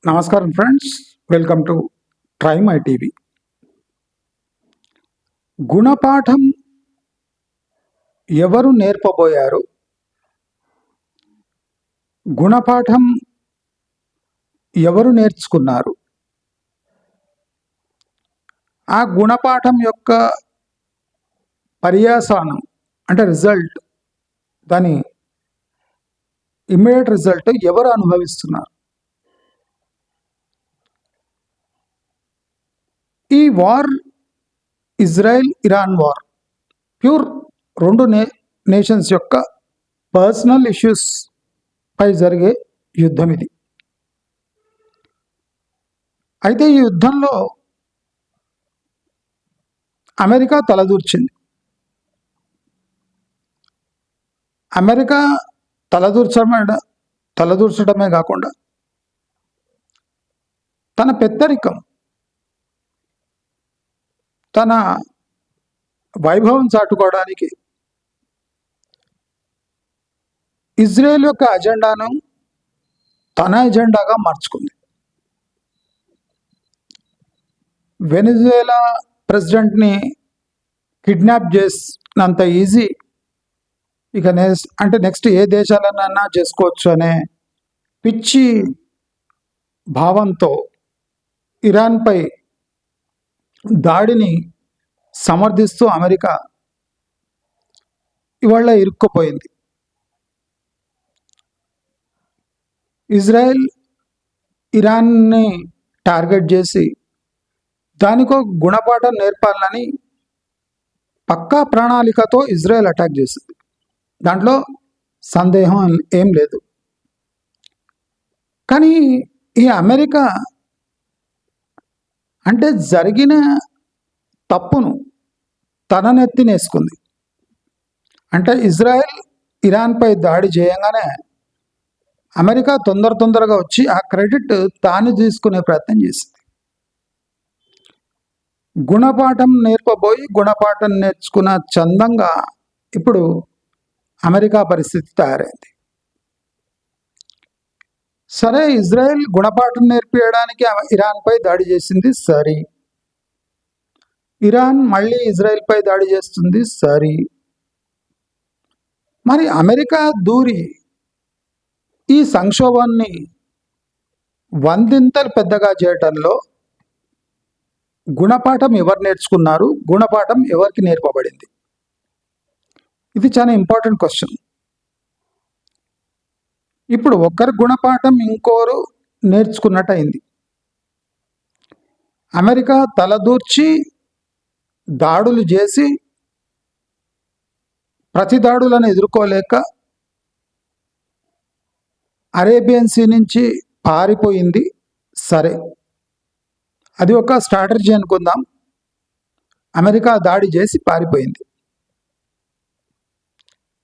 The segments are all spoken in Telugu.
నమస్కారం friends, welcome to try my TV. గుణపాఠం ఎవరు నేర్పబోయారు? గుణపాఠం ఎవరు నేర్చుకున్నారు? ఆ గుణపాఠం యొక్క పర్యాసానం అంటే రిజల్ట్, దాని ఇమ్మీడియట్ రిజల్ట్ ఎవరు అనుభవిస్తున్నారు? ఈ war, Israel Iran war, pure రెండు నేషన్స్ యొక్క పర్సనల్ ఇష్యూస్ పై జరిగే యుద్ధం ఇది. అయితే ఈ యుద్ధంలో అమెరికా తలదూర్చింది. అమెరికా తలదూర్చడమే కాకుండా తన పెద్దరికం, తన వైభవం చాటుకోవడానికి ఇజ్రాయెల్ యొక్క అజెండాను తన ఎజెండాగా మార్చుకుంది. వెనిజువేలా ప్రెసిడెంట్ని కిడ్నాప్ చేసినంత ఈజీ ఇక నెక్స్ట్ ఏ దేశాలన్నా చేసుకోవచ్చు అనే పిచ్చి భావంతో ఇరాన్పై దాడిని సమర్థిస్తూ అమెరికా ఇవాళ ఇరుక్కుపోయింది. ఇజ్రాయెల్ ఇరాన్ని టార్గెట్ చేసి దానికో గుణపాఠం నేర్పాలని పక్కా ప్రణాళికతో ఇజ్రాయెల్ అటాక్ చేసింది. దాంట్లో సందేహం ఏం లేదు. కానీ ఈ అమెరికా అంటే జరిగిన తప్పును తన నెత్తినేసుకుంది. అంటే ఇజ్రాయెల్ ఇరాన్పై దాడి చేయంగానే అమెరికా తొందరగా వచ్చి ఆ క్రెడిట్ తాను తీసుకునే ప్రయత్నం చేసింది. గుణపాఠం నేర్పబోయి గుణపాఠం నేర్చుకున్న చందంగా ఇప్పుడు అమెరికా పరిస్థితి తయారైంది. సరే, ఇజ్రాయెల్ గుణపాఠం నేర్పించడానికి ఇరాన్పై దాడి చేసింది సరి, ఇరాన్ మళ్ళీ ఇజ్రాయెల్పై దాడి చేస్తుంది సరి. మరి అమెరికా దూరి ఈ సంక్షోభాన్ని వందింతలు పెద్దగా చేయటంలో గుణపాఠం ఎవరు నేర్చుకున్నారు? గుణపాఠం ఎవరికి నేర్పబడింది? ఇది చాలా ఇంపార్టెంట్ క్వశ్చన్. ఇప్పుడు ఒకరి గుణపాఠం ఇంకోరు నేర్చుకున్నట్టు అయింది. అమెరికా తలదూర్చి దాడులు చేసి ప్రతి దాడులను ఎదుర్కోలేక అరేబియన్ సీ నుంచి పారిపోయింది. సరే, అది ఒక స్ట్రాటజీ అనుకుందాం. అమెరికా దాడి చేసి పారిపోయింది.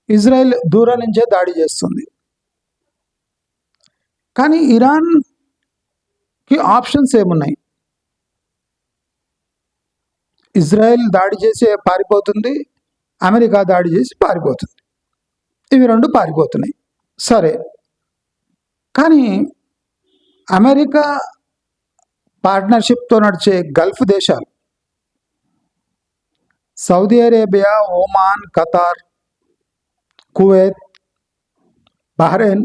ఇజ్రాయెల్ దూరం నుంచే దాడి చేస్తుంది. కానీ ఇరాన్కి ఆప్షన్స్ ఏమున్నాయి? ఇజ్రాయెల్ దాడి చేసి పారిపోతుంది, అమెరికా దాడి చేసి పారిపోతుంది. ఇవి రెండు పారిపోతున్నాయి. సరే, కానీ అమెరికా పార్ట్నర్షిప్తో నడిచే గల్ఫ్ దేశాలు, Saudi Arabia, Oman, Qatar, Kuwait, Bahrain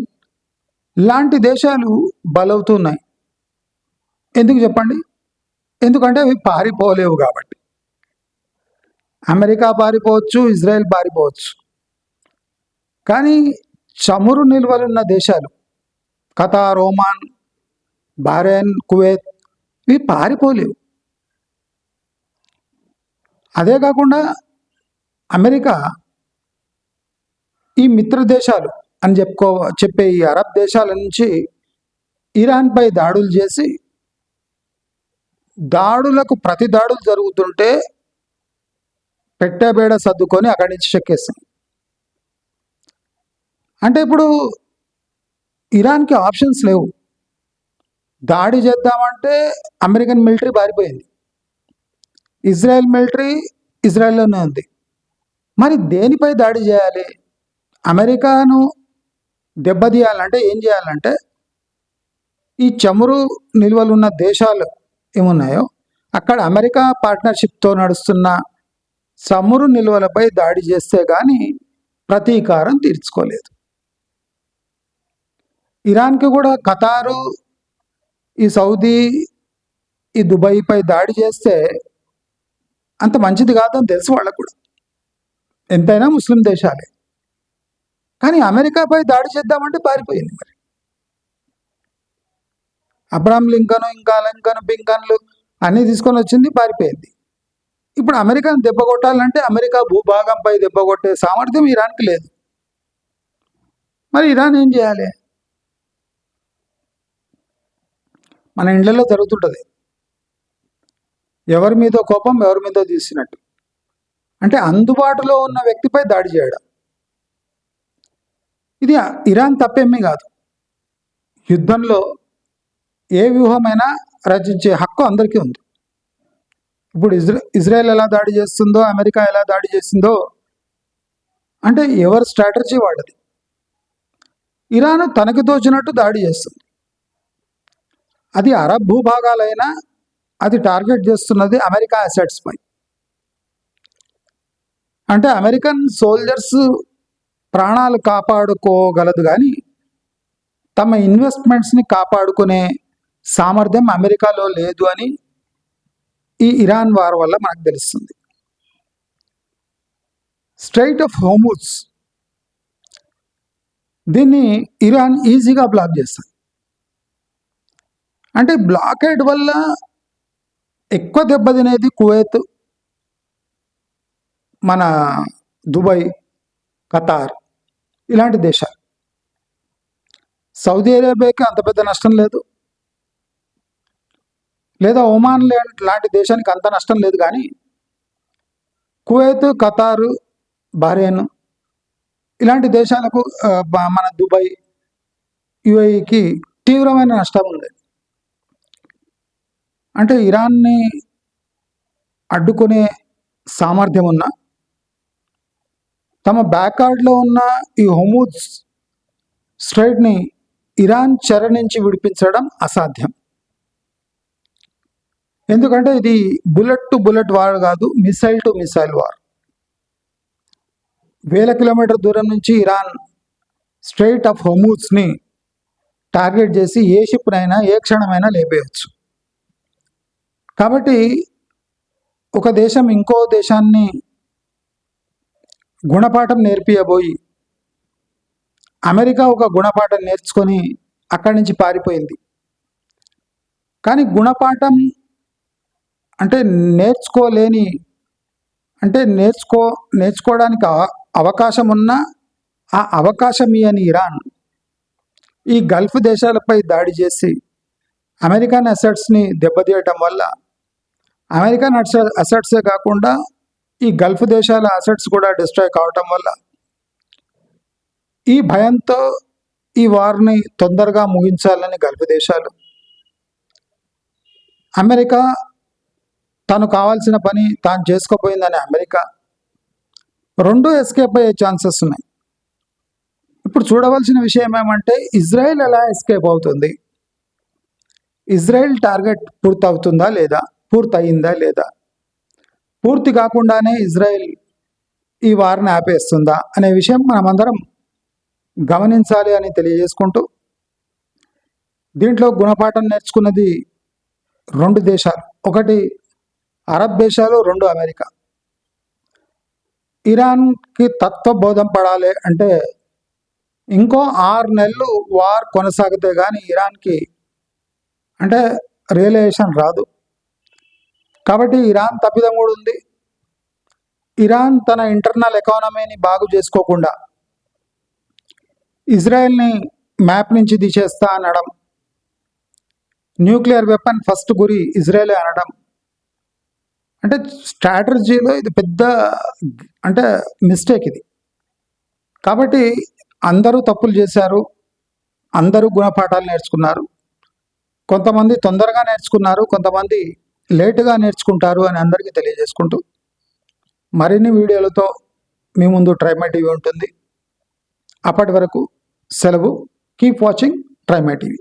లాంటి దేశాలు బలవుతున్నాయి. ఎందుకు చెప్పండి? ఎందుకంటే అవి పారిపోలేవు కాబట్టి. అమెరికా పారిపోవచ్చు, ఇజ్రాయెల్ పారిపోవచ్చు, కానీ చమురు నిల్వలున్న దేశాలు ఖతార్, ఒమాన్, బహ్రెయిన్, కువైత్ ఇవి పారిపోలేవు. అదే కాకుండా అమెరికా ఈ మిత్ర దేశాలు అని చెప్పే ఈ అరబ్ దేశాల నుంచి ఇరాన్పై దాడులు చేసి దాడులకు ప్రతి దాడులు జరుగుతుంటే పెట్టబేడ సర్దుకొని అక్కడి నుంచి చెక్కేసింది. అంటే ఇప్పుడు ఇరాన్కి ఆప్షన్స్ లేవు. దాడి చేద్దామంటే అమెరికన్ మిలిటరీ పారిపోయింది, ఇజ్రాయెల్ మిలిటరీ ఇజ్రాయెల్లోనే ఉంది. మరి దేనిపై దాడి చేయాలి? అమెరికాను దెబ్బతీయాలంటే ఏం చేయాలంటే ఈ చమురు నిల్వలు ఉన్న దేశాలు ఏమున్నాయో అక్కడ అమెరికా పార్ట్నర్షిప్తో నడుస్తున్న చమురు నిల్వలపై దాడి చేస్తే కానీ ప్రతీకారం తీర్చుకోలేదు. ఇరాన్కి కూడా ఖతారు, ఈ సౌదీ, ఈ దుబాయ్పై దాడి చేస్తే అంత మంచిది కాదని తెలుసు వాళ్ళకు కూడా, ఎంతైనా ముస్లిం దేశాలే. కానీ అమెరికాపై దాడి చేద్దామంటే పారిపోయింది. మరి అబ్రహాం లింకన్, ఇంకా లింకన్, పింకన్లు అన్నీ తీసుకొని వచ్చింది, పారిపోయింది. ఇప్పుడు అమెరికాను దెబ్బ కొట్టాలంటే అమెరికా భూభాగంపై దెబ్బ కొట్టే సామర్థ్యం ఇరాన్కి లేదు. మరి ఇరాన్ ఏం చేయాలి? మన ఇండ్లలో జరుగుతుంటుంది, ఎవరి మీదో కోపం ఎవరి మీదో తీసినట్టు. అంటే అందుబాటులో ఉన్న వ్యక్తిపై దాడి చేయడం. ఇది ఇరాన్ తప్పేమీ కాదు. యుద్ధంలో ఏ వ్యూహమైనా రచించే హక్కు అందరికీ ఉంది. ఇప్పుడు ఇజ్రాయెల్ ఎలా దాడి చేస్తుందో, అమెరికా ఎలా దాడి చేసిందో, అంటే ఎవరి స్ట్రాటజీ వాళ్ళది. ఇరాన్ తనకి తోచినట్టు దాడి చేస్తుంది. అది అరబ్ భూభాగాలైనా అది టార్గెట్ చేస్తున్నది అమెరికా అసెట్స్ పై. అంటే అమెరికన్ సోల్జర్స్ ప్రాణాలు కాపాడుకోగలదు, కానీ తమ ఇన్వెస్ట్మెంట్స్ని కాపాడుకునే సామర్థ్యం అమెరికాలో లేదు అని ఈ ఇరాన్ వార్ వల్ల మనకు తెలుస్తుంది. స్ట్రైట్ ఆఫ్ హోర్ముజ్, దీన్ని ఇరాన్ ఈజీగా బ్లాక్ చేస్తుంది. అంటే బ్లాకేడ్ వల్ల ఎక్కువ దెబ్బతినేది కువైత్, మన దుబాయ్, ఖతార్ ఇలాంటి దేశాలు. సౌదీ అరేబియాకి అంత పెద్ద నష్టం లేదు, లేదా ఒమాన్ లాంటి దేశానికి అంత నష్టం లేదు. కానీ కువైత్, ఖతారు, బహ్రెయిన్ ఇలాంటి దేశాలకు, మన దుబాయ్, యుఏఈకి తీవ్రమైన నష్టం ఉంది. అంటే ఇరాన్ని అడ్డుకునే సామర్థ్యం ఉన్న, తమ బ్యాక్యార్డ్లో ఉన్న ఈ హోర్ముజ్ స్ట్రైట్ని ఇరాన్ చెర నుంచి విడిపించడం అసాధ్యం. ఎందుకంటే ఇది బుల్లెట్ టు బుల్లెట్ వార్ కాదు, missile to missile war. 1000 kilometre దూరం నుంచి ఇరాన్ స్ట్రైట్ ఆఫ్ హోర్ముజ్ని టార్గెట్ చేసి ఏ షిప్నైనా ఏ క్షణమైనా లేపేయచ్చు. కాబట్టి ఒక దేశం ఇంకో దేశాన్ని గుణపాఠం నేర్పియబోయి అమెరికా ఒక గుణపాఠం నేర్చుకొని అక్కడి నుంచి పారిపోయింది. కానీ గుణపాఠం అంటే నేర్చుకోలేని, అంటే నేర్చుకోవడానికి అవకాశం ఉన్న ఆ అవకాశం ఇయ్యని ఇరాన్ ఈ గల్ఫ్ దేశాలపై దాడి చేసి అమెరికన్ అసెట్స్ని దెబ్బతీయటం వల్ల, అమెరికన్ అసెట్సే కాకుండా ఈ గల్ఫ్ దేశాల అసెట్స్ కూడా డిస్ట్రాయ్ కావటం వల్ల ఈ భయంతో ఈ వార్ని తొందరగా ముగించాలని గల్ఫ్ దేశాలు, అమెరికా తను కావాల్సిన పని తాను చేసుకోపోయిందని అమెరికా, రెండు ఎస్కేప్ అయ్యే ఛాన్సెస్ ఉన్నాయి. ఇప్పుడు చూడవలసిన విషయం ఏమంటే ఇజ్రాయెల్ ఎలా ఎస్కేప్ అవుతుంది, ఇజ్రాయెల్ టార్గెట్ పూర్తవుతుందా లేదా, పూర్తయిందా లేదా, పూర్తి కాకుండానే ఇజ్రాయెల్ ఈ వార్ని ఆపేస్తుందా అనే విషయం మనమందరం గమనించాలి అని తెలియజేసుకుంటూ, దీంట్లో గుణపాఠం నేర్చుకున్నది 2 దేశాలు, ఒకటి అరబ్ దేశాలు, 2 అమెరికా. ఇరాన్కి తత్వబోధం పడాలి అంటే ఇంకో 6 నెలలు వార్ కొనసాగితే కానీ ఇరాన్కి అంటే రియలైజేషన్ రాదు. కాబట్టి ఇరాన్ తప్పిదం కూడా ఉంది. ఇరాన్ తన ఇంటర్నల్ ఎకానమీని బాగు చేసుకోకుండా ఇజ్రాయెల్ని మ్యాప్ నుంచి తీసేస్తా అనడం, న్యూక్లియర్ వెపన్ ఫస్ట్ గురి ఇజ్రాయెలే అనడం, అంటే స్ట్రాటజీలో ఇది పెద్ద అంటే మిస్టేక్ ఇది. కాబట్టి అందరూ తప్పులు చేశారు, అందరూ గుణపాఠాలు నేర్చుకున్నారు. కొంతమంది తొందరగా నేర్చుకున్నారు, కొంతమంది లేటుగా నేర్చుకుంటారు అని అందరికీ తెలియజేసుకుంటూ, మరిన్ని వీడియోలతో మీ ముందు ట్రైమై టీవీ ఉంటుంది. అప్పటి వరకు సెలవు. కీప్ వాచింగ్ ట్రైమై టీవీ.